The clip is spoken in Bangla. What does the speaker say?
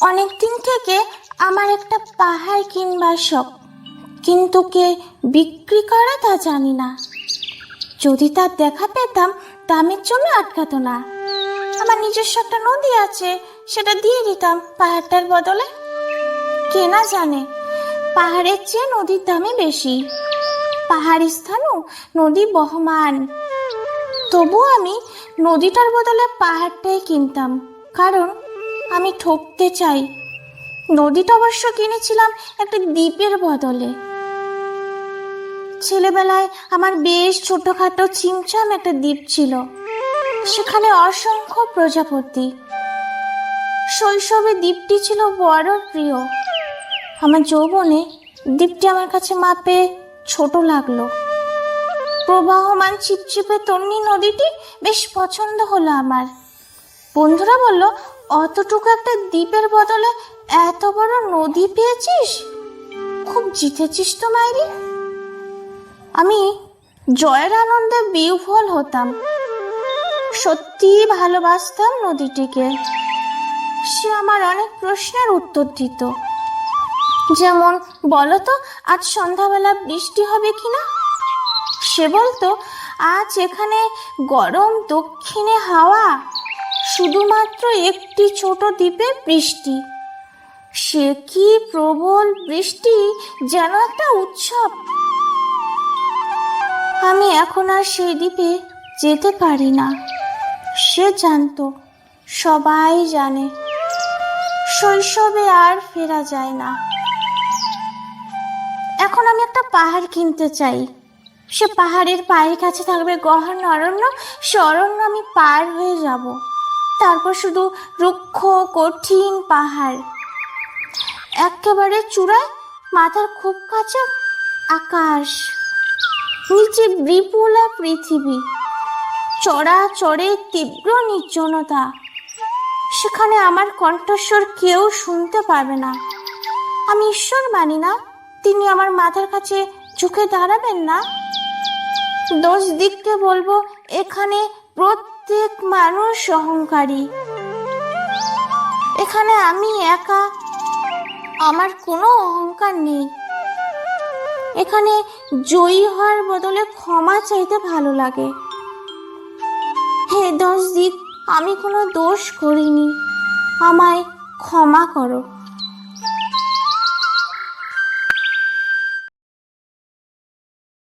অনেকদিন থেকে আমার একটা পাহাড় কিনবার শখ, কিন্তু কে বিক্রি করে তা জানি না। যদি তার দেখা পেতাম দামের জন্য আটকাতো না। আমার নিজস্ব একটা নদী আছে, সেটা দিয়ে দিতাম পাহাড়টার বদলে। কে না জানে পাহাড়ের চেয়ে নদীর দামে বেশি, পাহাড়ি স্থানও নদী বহমান। তবু আমি নদীটার বদলে পাহাড়টাই কিনতাম, কারণ আমি ঠকতে চাই। নদীটা অবশ্য কিনেছিলাম একটা দ্বীপের বদলে। ছেলেবেলায় আমার বেশ ছোটখাটো ছিমছাম একটা দ্বীপ ছিল, সেখানে অসংখ্য প্রজাপতি। শৈশবে দ্বীপটি ছিল বড় প্রিয়। আমার যৌবনে দ্বীপটি আমার কাছে মাপে ছোট লাগলো। প্রবাহমান ছিপছিপে তন্নি নদীটি বেশ পছন্দ হলো আমার। বন্ধুরা বলল, অতটুকু একটা দ্বীপের বদলে এত বড় নদী পেয়েছিস, খুব জিতেছিস তো মাইরি। আমি জয়ের আনন্দে বিহ্বল হতাম। সত্যি ভালোবাসতাম নদীটিকে। সে আমার অনেক প্রশ্নের উত্তর দিত, যেমন, বলো তো আজ সন্ধ্যাবেলা বৃষ্টি হবে কিনা। সে বলতো, আজ এখানে গরম দক্ষিণে হাওয়া, শুধুমাত্র একটি ছোট দ্বীপে বৃষ্টি। সে কি প্রবল বৃষ্টি, যেন একটা উৎসব। আমি এখন আর সেই দ্বীপে যেতে পারি না। সে জানতো, সবাই জানে, শৈশবে আর ফেরা যায় না। এখন আমি একটা পাহাড় কিনতে চাই। সে পাহাড়ের পায়ের কাছে থাকবে গহন অরণ্য। সে অরণ্য আমি পার হয়ে যাব, তারপর শুধু রুক্ষ কঠিন পাহাড়। একেবারে চূড়ায় মাথার খুব কাছে আকাশ, নিচে বিপুলা পৃথিবী, চড়াচড়ে তীব্র নির্জনতা। সেখানে আমার কণ্ঠস্বর কেউ শুনতে পারবে না। আমি ঈশ্বর মানি না, তিনি আমার মাথার কাছে ঝুঁকে দাঁড়াবেন না। 10 দিককে বলবো, এখানে প্রত্যেক মানুষ অহংকারী। এখানে আমি একা, আমার কোনো অহংকার নেই। এখানে জয়ী হওয়ার বদলে ক্ষমা চাইতে ভালো লাগে। হে 10 দিক, আমি কোনো দোষ করিনি, আমায় ক্ষমা করো।